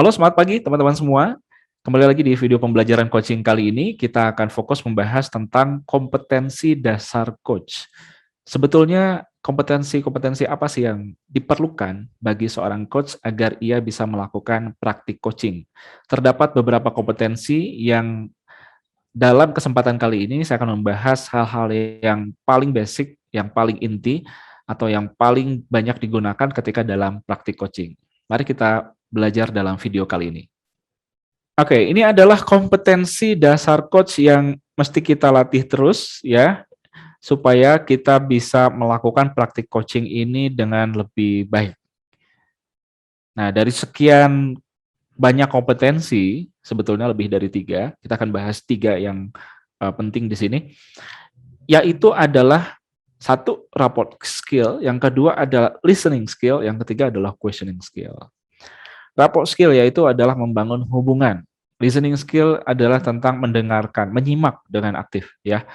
Halo, selamat pagi teman-teman semua. Kembali lagi di video pembelajaran coaching kali ini, kita akan fokus membahas tentang kompetensi dasar coach. Sebetulnya kompetensi-kompetensi apa sih yang diperlukan bagi seorang coach agar ia bisa melakukan praktik coaching? Terdapat beberapa kompetensi yang dalam kesempatan kali ini saya akan membahas hal-hal yang paling basic, yang paling inti, atau yang paling banyak digunakan ketika dalam praktik coaching. Mari kita belajar dalam video kali ini. Oke, ini adalah kompetensi dasar coach yang mesti kita latih terus ya, supaya kita bisa melakukan praktik coaching ini dengan lebih baik. Nah, dari sekian banyak kompetensi, sebetulnya lebih dari 3, kita akan bahas 3 yang penting di sini, yaitu adalah satu, rapport skill, yang kedua adalah listening skill, yang ketiga adalah questioning skill. Rapport skill yaitu adalah membangun hubungan. Listening skill adalah tentang mendengarkan, menyimak dengan aktif ya.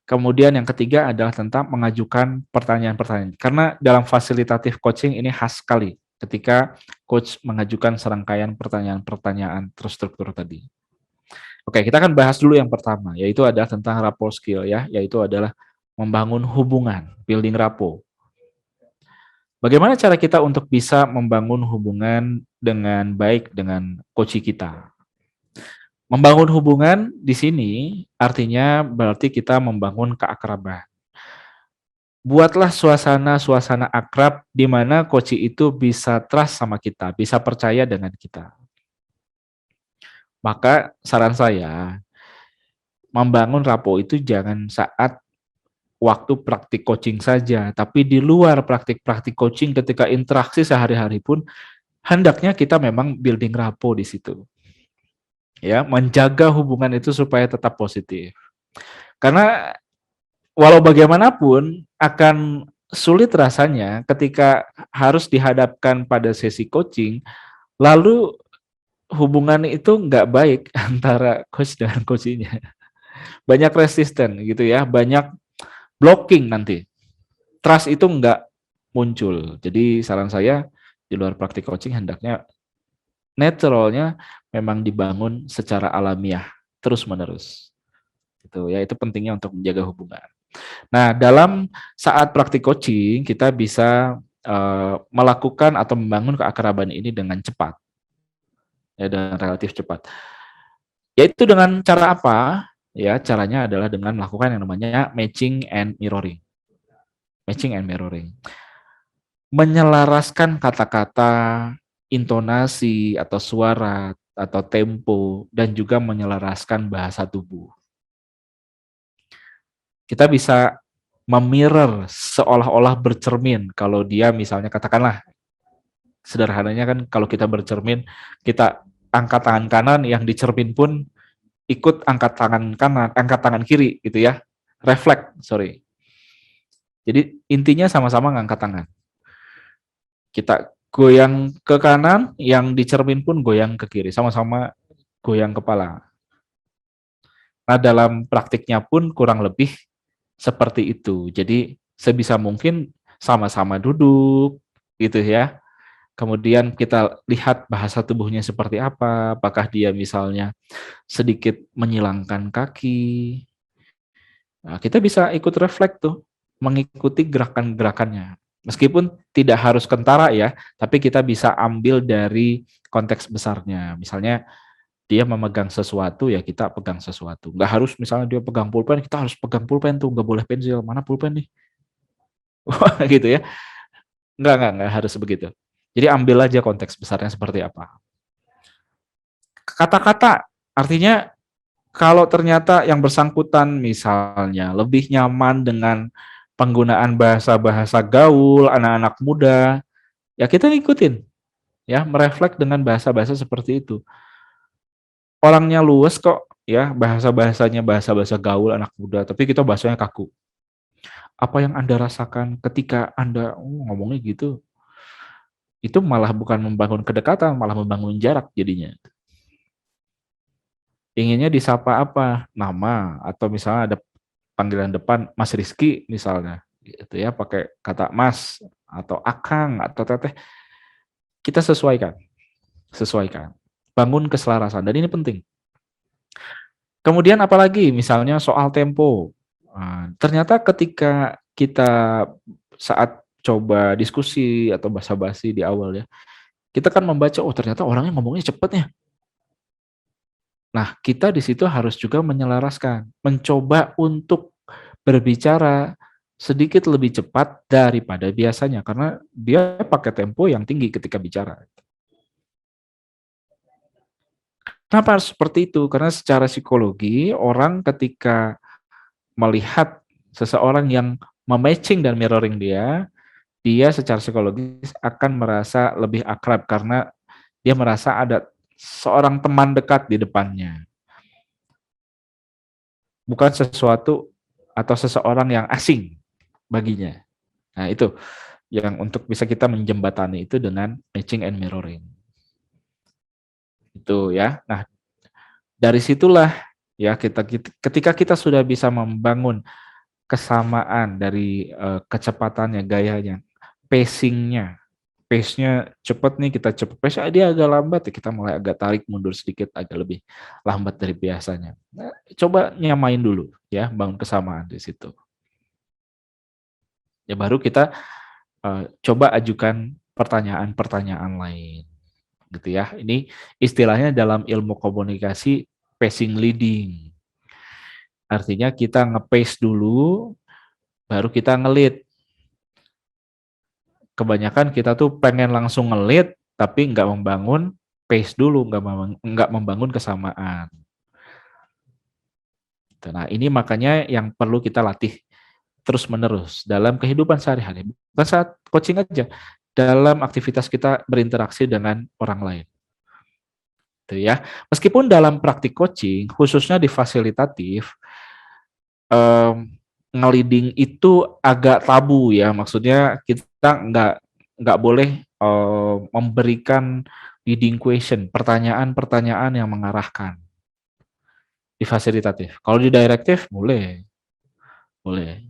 Kemudian yang ketiga adalah tentang mengajukan pertanyaan-pertanyaan. Karena dalam fasilitatif coaching ini khas sekali ketika coach mengajukan serangkaian pertanyaan-pertanyaan terstruktur tadi. Oke, kita akan bahas dulu yang pertama, yaitu adalah tentang rapport skill ya, yaitu adalah membangun hubungan, building rapport. Bagaimana cara kita untuk bisa membangun hubungan dengan baik dengan coach kita? Membangun hubungan di sini artinya berarti kita membangun keakraban. Buatlah suasana-suasana akrab di mana coach itu bisa trust sama kita, bisa percaya dengan kita. Maka saran saya, membangun rapport itu jangan saat waktu praktik coaching saja, tapi di luar praktik-praktik coaching ketika interaksi sehari-hari pun hendaknya kita memang building rapport di situ. Ya, menjaga hubungan itu supaya tetap positif. Karena walau bagaimanapun akan sulit rasanya ketika harus dihadapkan pada sesi coaching, lalu hubungan itu nggak baik antara coach dengan coaching-nya. Banyak resisten gitu ya, banyak blocking nanti. Trust itu nggak muncul. Jadi saran saya di luar praktik coaching hendaknya naturalnya memang dibangun secara alamiah terus-menerus. Gitu ya, itu pentingnya untuk menjaga hubungan. Nah, dalam saat praktik coaching kita bisa melakukan atau membangun keakraban ini dengan cepat. Ya, dengan relatif cepat. Yaitu dengan cara apa? Ya, caranya adalah dengan melakukan yang namanya matching and mirroring. Matching and mirroring. Menyelaraskan kata-kata, intonasi atau suara atau tempo dan juga menyelaraskan bahasa tubuh. Kita bisa memirror seolah-olah bercermin kalau dia misalnya katakanlah sederhananya kan kalau kita bercermin kita angkat tangan kanan yang di cermin pun ikut angkat tangan kanan, angkat tangan kiri gitu ya. Refleks, sorry. Jadi intinya sama-sama ngangkat tangan. Kita goyang ke kanan, yang di cermin pun goyang ke kiri, sama-sama goyang kepala. Nah, dalam praktiknya pun kurang lebih seperti itu. Jadi sebisa mungkin sama-sama duduk gitu ya. Kemudian kita lihat bahasa tubuhnya seperti apa, apakah dia misalnya sedikit menyilangkan kaki. Nah, kita bisa ikut refleks tuh, mengikuti gerakan-gerakannya. Meskipun tidak harus kentara ya, tapi kita bisa ambil dari konteks besarnya. Misalnya dia memegang sesuatu, ya kita pegang sesuatu. Nggak harus misalnya dia pegang pulpen, kita harus pegang pulpen tuh, nggak boleh pensil. Mana pulpen nih? Gitu ya. Nggak harus begitu. Jadi ambil aja konteks besarnya seperti apa. Kata-kata, artinya kalau ternyata yang bersangkutan misalnya lebih nyaman dengan penggunaan bahasa-bahasa gaul, anak-anak muda, ya kita ngikutin. Ya, merefleks dengan bahasa-bahasa seperti itu. Orangnya luwes kok, ya bahasa-bahasanya bahasa-bahasa gaul anak muda, tapi kita bahasanya kaku. Apa yang Anda rasakan ketika Anda ngomongnya gitu? Itu malah bukan membangun kedekatan, malah membangun jarak jadinya. Inginnya disapa apa? Nama, atau misalnya ada panggilan depan Mas Rizky misalnya, gitu ya, pakai kata Mas atau Akang atau Teteh. Kita sesuaikan. bangun keselarasan dan ini penting. Kemudian apalagi misalnya soal tempo. Ternyata ketika kita saat coba diskusi atau basa-basi di awal ya, kita kan membaca, oh ternyata orangnya ngomongnya cepet ya. Nah, kita di situ harus juga menyelaraskan, mencoba untuk berbicara sedikit lebih cepat daripada biasanya, karena dia pakai tempo yang tinggi ketika bicara. Kenapa harus seperti itu? Karena secara psikologi, orang ketika melihat seseorang yang me-matching dan mirroring dia, dia secara psikologis akan merasa lebih akrab karena dia merasa ada seorang teman dekat di depannya, bukan sesuatu atau seseorang yang asing baginya. Nah, itu yang untuk bisa kita menjembatani itu dengan matching and mirroring. Itu ya. Nah, dari situlah ya ketika kita sudah bisa membangun kesamaan dari kecepatannya, gayanya, pacingnya, pace-nya cepat nih kita cepat, pace dia agak lambat ya kita mulai agak tarik mundur sedikit agak lebih lambat dari biasanya. Nah, coba nyamain dulu ya, bangun kesamaan di situ. Ya baru kita coba ajukan pertanyaan-pertanyaan lain gitu ya. Ini istilahnya dalam ilmu komunikasi pacing leading. Artinya kita nge-pace dulu baru kita nge-lead. Kebanyakan kita tuh pengen langsung nge-lead tapi nggak membangun pace dulu, nggak membangun kesamaan. Nah, ini makanya yang perlu kita latih terus-menerus dalam kehidupan sehari-hari. Bukan saat coaching aja, dalam aktivitas kita berinteraksi dengan orang lain. Gitu ya. Meskipun dalam praktik coaching, khususnya di fasilitatif, nge-leading itu agak tabu ya. Maksudnya kita nggak boleh memberikan leading question, pertanyaan-pertanyaan yang mengarahkan di fasilitatif. Kalau di direktif boleh, boleh.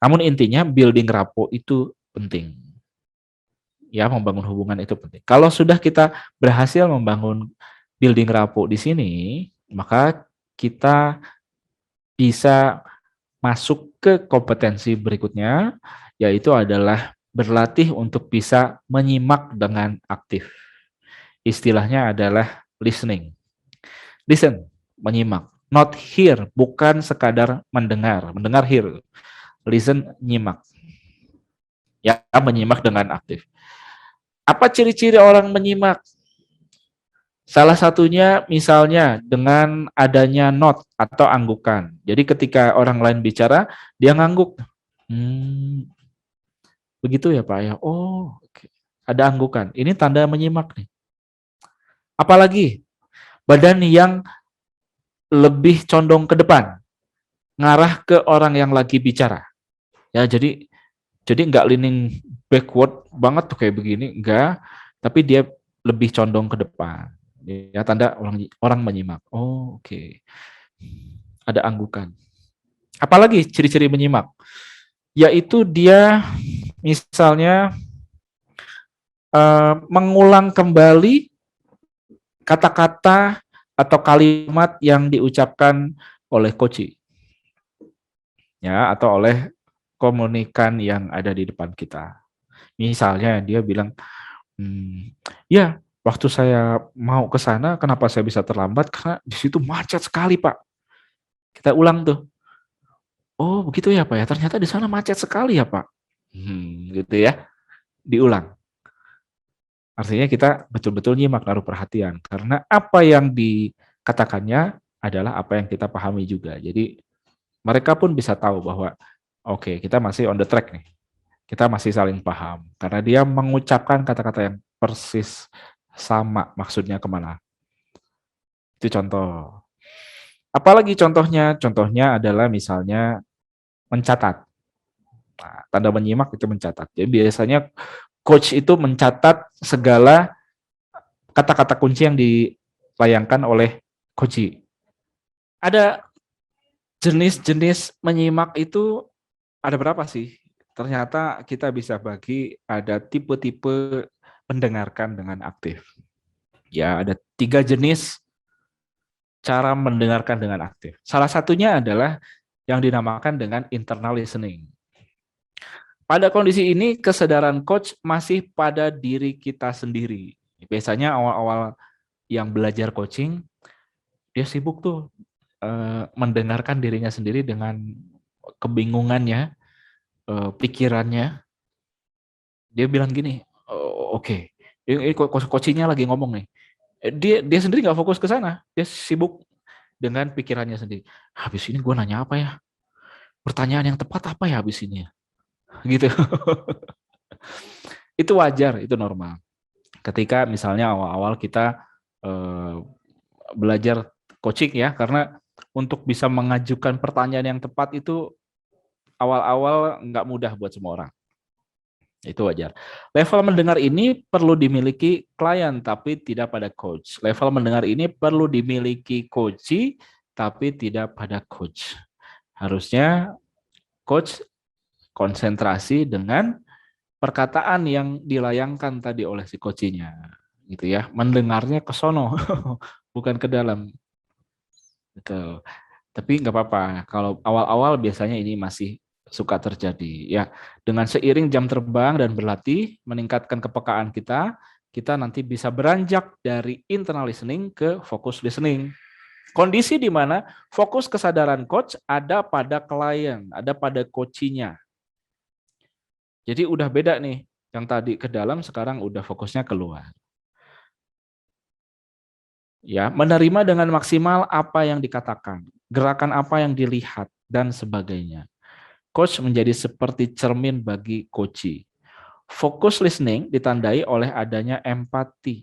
Namun intinya building rapport itu penting. Ya, membangun hubungan itu penting. Kalau sudah kita berhasil membangun building rapport di sini, maka kita bisa masuk ke kompetensi berikutnya, yaitu adalah berlatih untuk bisa menyimak dengan aktif. Istilahnya adalah listening. Listen, menyimak. Not hear, bukan sekadar mendengar. Mendengar hear. Listen, nyimak. Ya, menyimak dengan aktif. Apa ciri-ciri orang menyimak? Salah satunya misalnya dengan adanya not atau anggukan. Jadi ketika orang lain bicara, dia ngangguk. Begitu ya Pak ya. Oh, oke. Ada anggukan. Ini tanda menyimak nih. Apalagi badan yang lebih condong ke depan, ngarah ke orang yang lagi bicara. Ya, jadi nggak leaning backward banget tuh kayak begini, enggak, tapi dia lebih condong ke depan. Ya, tanda orang menyimak. Oh, oke. Ada anggukan. Apalagi ciri-ciri menyimak? Yaitu dia misalnya mengulang kembali kata-kata atau kalimat yang diucapkan oleh coach ya atau oleh komunikan yang ada di depan kita. Misalnya dia bilang, ya waktu saya mau ke sana, kenapa saya bisa terlambat? Karena di situ macet sekali Pak. Kita ulang tuh. Oh begitu ya Pak ya, ternyata di sana macet sekali ya Pak. Gitu ya, diulang. Artinya kita betul-betul nyimak, naruh perhatian. Karena apa yang dikatakannya adalah apa yang kita pahami juga. Jadi mereka pun bisa tahu bahwa oke, kita masih on the track nih. Kita masih saling paham. Karena dia mengucapkan kata-kata yang persis sama maksudnya kemana. Itu contoh. Apalagi contohnya? Contohnya adalah misalnya mencatat. Nah, tanda menyimak itu mencatat. Jadi biasanya coach itu mencatat segala kata-kata kunci yang dilayangkan oleh coach. Ada jenis-jenis menyimak itu ada berapa sih? Ternyata kita bisa bagi ada tipe-tipe mendengarkan dengan aktif. Ya, ada 3 jenis cara mendengarkan dengan aktif. Salah satunya adalah yang dinamakan dengan internal listening. Pada kondisi ini, kesadaran coach masih pada diri kita sendiri. Biasanya awal-awal yang belajar coaching, dia sibuk tuh mendengarkan dirinya sendiri dengan kebingungannya, pikirannya. Dia bilang gini, oh, oke, ini coachingnya lagi ngomong nih. Dia sendiri nggak fokus ke sana, dia sibuk dengan pikirannya sendiri. Habis ini gue nanya apa ya? Pertanyaan yang tepat apa ya habis ini ya? Gitu. Itu wajar, itu normal. Ketika misalnya awal-awal kita eh, belajar coaching ya, karena untuk bisa mengajukan pertanyaan yang tepat itu awal-awal nggak mudah buat semua orang. Itu wajar. Level mendengar ini perlu dimiliki klien, tapi tidak pada coach. Level mendengar ini perlu dimiliki coach, tapi tidak pada coach. Harusnya coach konsentrasi dengan perkataan yang dilayangkan tadi oleh si coachnya, gitu ya. Mendengarnya ke sono, bukan ke dalam. Betul. Tapi nggak apa-apa. Kalau awal-awal biasanya ini masih suka terjadi. Ya, dengan seiring jam terbang dan berlatih, meningkatkan kepekaan kita, kita nanti bisa beranjak dari internal listening ke focus listening. Kondisi di mana fokus kesadaran coach ada pada klien, ada pada coachnya. Jadi udah beda nih. Yang tadi ke dalam, sekarang udah fokusnya keluar. Ya, menerima dengan maksimal apa yang dikatakan, gerakan apa yang dilihat, dan sebagainya. Coach menjadi seperti cermin bagi coachee. Fokus listening ditandai oleh adanya empati,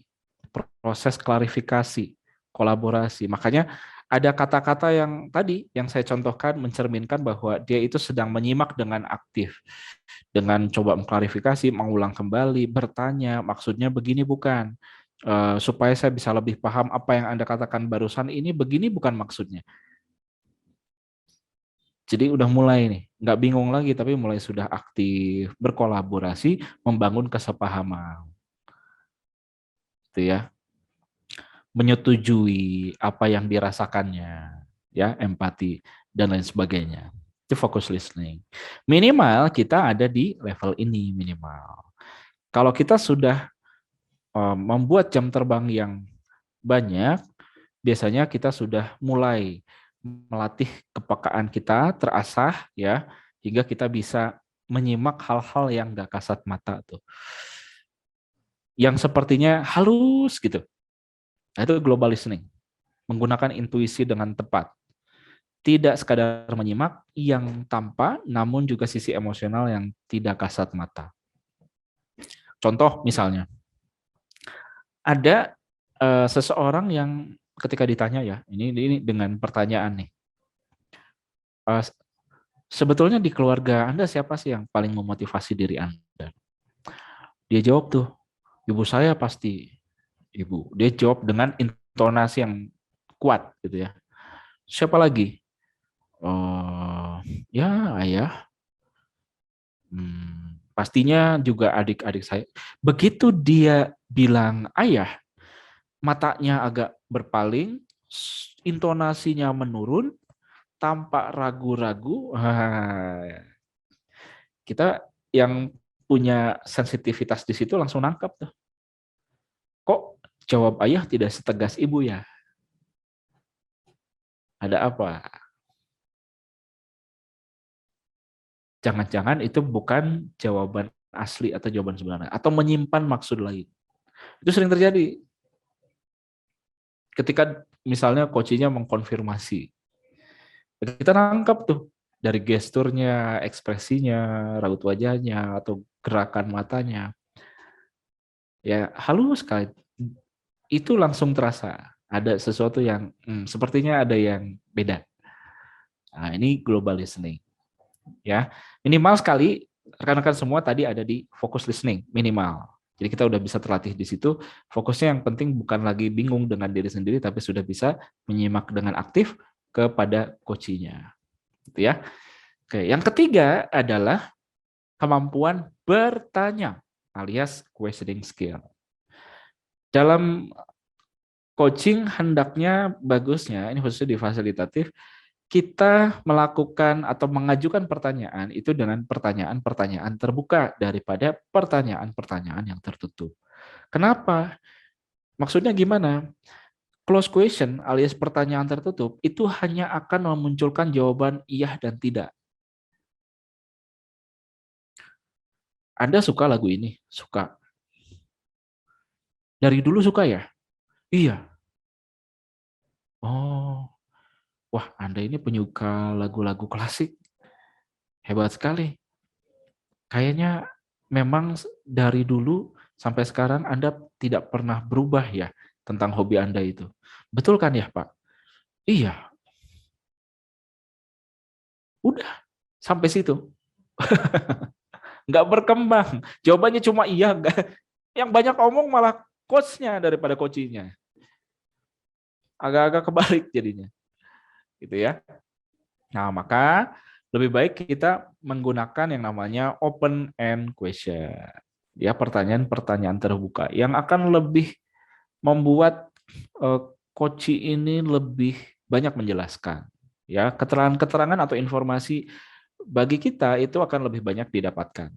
proses klarifikasi, kolaborasi. Makanya ada kata-kata yang tadi yang saya contohkan mencerminkan bahwa dia itu sedang menyimak dengan aktif. Dengan coba mengklarifikasi, mengulang kembali, bertanya, maksudnya begini bukan. Supaya saya bisa lebih paham apa yang Anda katakan barusan ini begini bukan maksudnya. Jadi udah mulai nih, nggak bingung lagi, tapi mulai sudah aktif, berkolaborasi, membangun kesepahaman, gitu ya, menyetujui apa yang dirasakannya, ya, empati dan lain sebagainya. Itu fokus listening. Minimal kita ada di level ini minimal. Kalau kita sudah membuat jam terbang yang banyak, biasanya kita sudah mulai melatih kepekaan kita terasah ya, hingga kita bisa menyimak hal-hal yang gak kasat mata tuh, yang sepertinya halus gitu. Nah, itu global listening, menggunakan intuisi dengan tepat, tidak sekadar menyimak yang tampak, namun juga sisi emosional yang tidak kasat mata. Contoh misalnya, ada seseorang yang ketika ditanya ya, ini dengan pertanyaan nih, uh, sebetulnya di keluarga Anda siapa sih yang paling memotivasi diri Anda? Dia jawab tuh, ibu saya pasti. Ibu. Dia jawab dengan intonasi yang kuat gitu ya. Siapa lagi? Ya ayah. Pastinya juga adik-adik saya. Begitu dia bilang ayah, matanya agak berpaling, intonasinya menurun, tampak ragu-ragu. Kita yang punya sensitivitas di situ langsung nangkap tuh. Kok jawab ayah tidak setegas ibu ya? Ada apa? Jangan-jangan itu bukan jawaban asli atau jawaban sebenarnya, atau menyimpan maksud lain. Itu sering terjadi ketika misalnya coachnya mengkonfirmasi. Kita nangkap tuh dari gesturnya, ekspresinya, raut wajahnya, atau gerakan matanya. Ya halus sekali. Itu langsung terasa ada sesuatu yang sepertinya ada yang beda. Nah, ini global listening. Ya, minimal sekali rekan-rekan semua tadi ada di focus listening minimal. Jadi kita udah bisa terlatih di situ. Fokusnya yang penting bukan lagi bingung dengan diri sendiri, tapi sudah bisa menyimak dengan aktif kepada coachnya. Gitu ya. Oke, yang ketiga adalah kemampuan bertanya alias questioning skill. Dalam coaching hendaknya bagusnya, ini khususnya di fasilitatif, kita melakukan atau mengajukan pertanyaan itu dengan pertanyaan-pertanyaan terbuka daripada pertanyaan-pertanyaan yang tertutup. Kenapa? Maksudnya gimana? Close question alias pertanyaan tertutup itu hanya akan memunculkan jawaban iya dan tidak. Anda suka lagu ini? Suka. Dari dulu suka ya? Iya. Oh, wah Anda ini penyuka lagu-lagu klasik. Hebat sekali. Kayaknya memang dari dulu sampai sekarang Anda tidak pernah berubah ya tentang hobi Anda itu. Betul kan ya Pak? Iya, udah sampai situ. Nggak berkembang. Jawabannya cuma iya, nggak. Yang banyak omong malah coach-nya daripada coaching-nya. Agak-agak kebalik jadinya. Gitu ya. Nah, maka lebih baik kita menggunakan yang namanya open end question. Ya, pertanyaan-pertanyaan terbuka yang akan lebih membuat coaching ini lebih banyak menjelaskan. Ya, keterangan-keterangan atau informasi bagi kita itu akan lebih banyak didapatkan.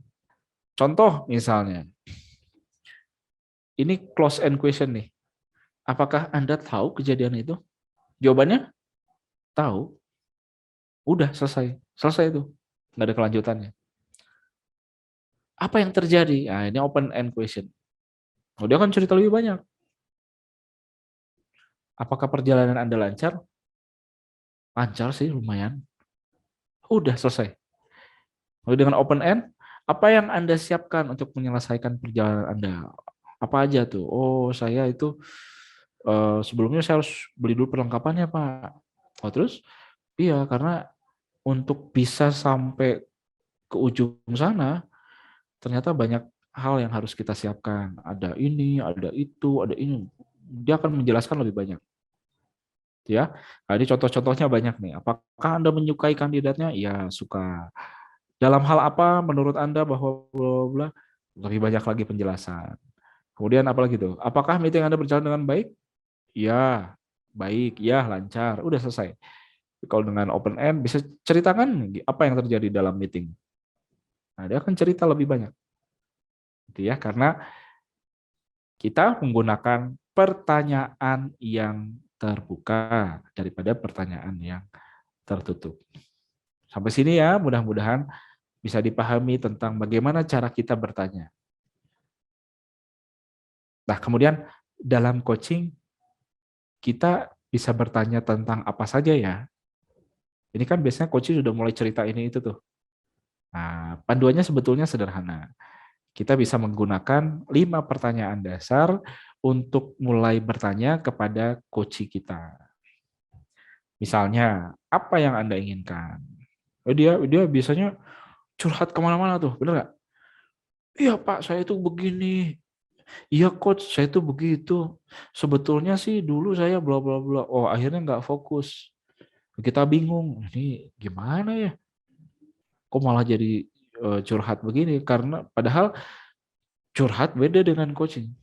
Contoh misalnya, ini close end question nih. Apakah Anda tahu kejadian itu? Jawabannya tahu. Udah selesai. Selesai itu. Nggak ada kelanjutannya. Apa yang terjadi? Nah, ini open end question. Oh, dia akan cerita lebih banyak. Apakah perjalanan Anda lancar? Lancar sih, lumayan. Udah selesai. Lalu dengan open end, apa yang Anda siapkan untuk menyelesaikan perjalanan Anda? Apa aja tuh? Oh, saya itu sebelumnya saya harus beli dulu perlengkapannya, Pak. Oh, terus? Iya, karena untuk bisa sampai ke ujung sana, ternyata banyak hal yang harus kita siapkan. Ada ini, ada itu, ada ini. Dia akan menjelaskan lebih banyak. Ya, nah, ini contoh-contohnya banyak nih. Apakah Anda menyukai kandidatnya? Ya, suka. Dalam hal apa menurut Anda bahwa bla bla bla? Lebih banyak lagi penjelasan. Kemudian apa lagi tuh? Apakah meeting Anda berjalan dengan baik? Ya, baik, ya, lancar. Udah selesai. Kalau dengan open end bisa ceritakan apa yang terjadi dalam meeting. Nah, dia akan cerita lebih banyak. Gitu ya, karena kita menggunakan pertanyaan yang terbuka daripada pertanyaan yang tertutup. Sampai sini ya, mudah-mudahan bisa dipahami tentang bagaimana cara kita bertanya. Nah, kemudian dalam coaching kita bisa bertanya tentang apa saja ya. Ini kan biasanya coaching sudah mulai cerita ini itu tuh. Nah, panduannya sebetulnya sederhana. Kita bisa menggunakan 5 pertanyaan dasar untuk mulai bertanya kepada coach kita. Misalnya, apa yang Anda inginkan? Dia biasanya curhat kemana-mana tuh, bener nggak? Iya Pak, saya itu begini. Iya coach, saya itu begitu. Sebetulnya sih dulu saya bla bla bla. Oh akhirnya nggak fokus. Kita bingung, ini gimana ya? Kok malah jadi curhat begini? Karena padahal curhat beda dengan coaching.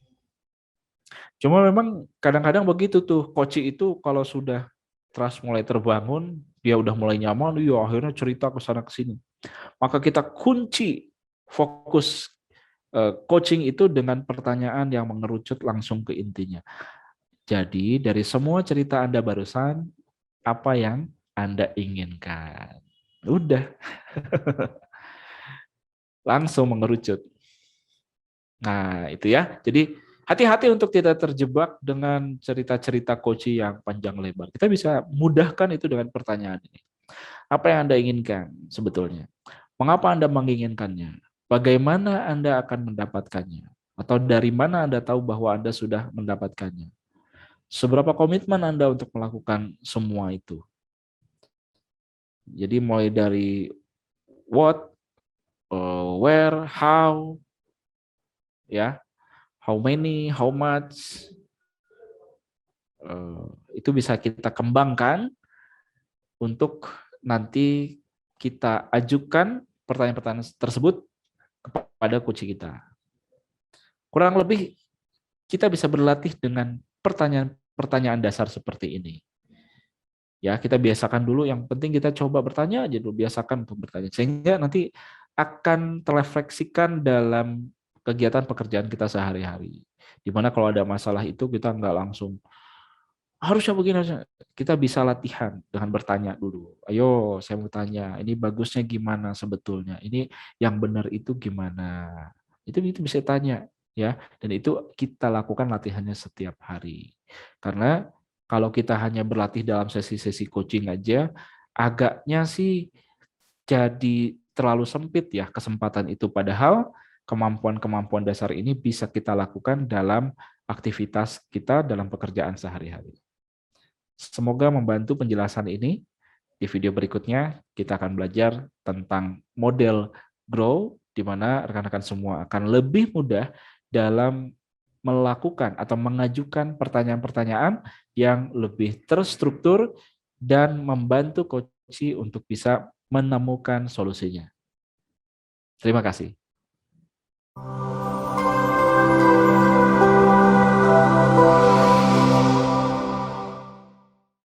Cuma memang kadang-kadang begitu tuh, coaching itu kalau sudah trust mulai terbangun, dia udah mulai nyaman, ya akhirnya cerita ke sana ke sini. Maka kita kunci fokus coaching itu dengan pertanyaan yang mengerucut langsung ke intinya. Jadi dari semua cerita Anda barusan, apa yang Anda inginkan? Udah, langsung mengerucut. Nah, itu ya. Jadi hati-hati untuk tidak terjebak dengan cerita-cerita coaching yang panjang lebar. Kita bisa mudahkan itu dengan pertanyaan ini. Apa yang Anda inginkan sebetulnya? Mengapa Anda menginginkannya? Bagaimana Anda akan mendapatkannya? Atau dari mana Anda tahu bahwa Anda sudah mendapatkannya? Seberapa komitmen Anda untuk melakukan semua itu? Jadi mulai dari what, where, how, ya, how many, how much, itu bisa kita kembangkan untuk nanti kita ajukan pertanyaan-pertanyaan tersebut kepada coach kita. Kurang lebih kita bisa berlatih dengan pertanyaan pertanyaan dasar seperti ini. Ya, kita biasakan dulu, yang penting kita coba bertanya aja dulu, biasakan untuk bertanya. Sehingga nanti akan terrefleksikan dalam kegiatan pekerjaan kita sehari-hari. Dimana kalau ada masalah itu kita nggak langsung, harusnya begini, harusnya. Kita bisa latihan dengan bertanya dulu. Ayo, saya mau tanya, ini bagusnya gimana sebetulnya? Ini yang benar itu gimana? Itu bisa tanya, ya. Dan itu kita lakukan latihannya setiap hari. Karena kalau kita hanya berlatih dalam sesi-sesi coaching aja, agaknya sih jadi terlalu sempit ya kesempatan itu. Padahal kemampuan-kemampuan dasar ini bisa kita lakukan dalam aktivitas kita dalam pekerjaan sehari-hari. Semoga membantu penjelasan ini. Di video berikutnya kita akan belajar tentang model grow, di mana rekan-rekan semua akan lebih mudah dalam melakukan atau mengajukan pertanyaan-pertanyaan yang lebih terstruktur dan membantu coach untuk bisa menemukan solusinya. Terima kasih.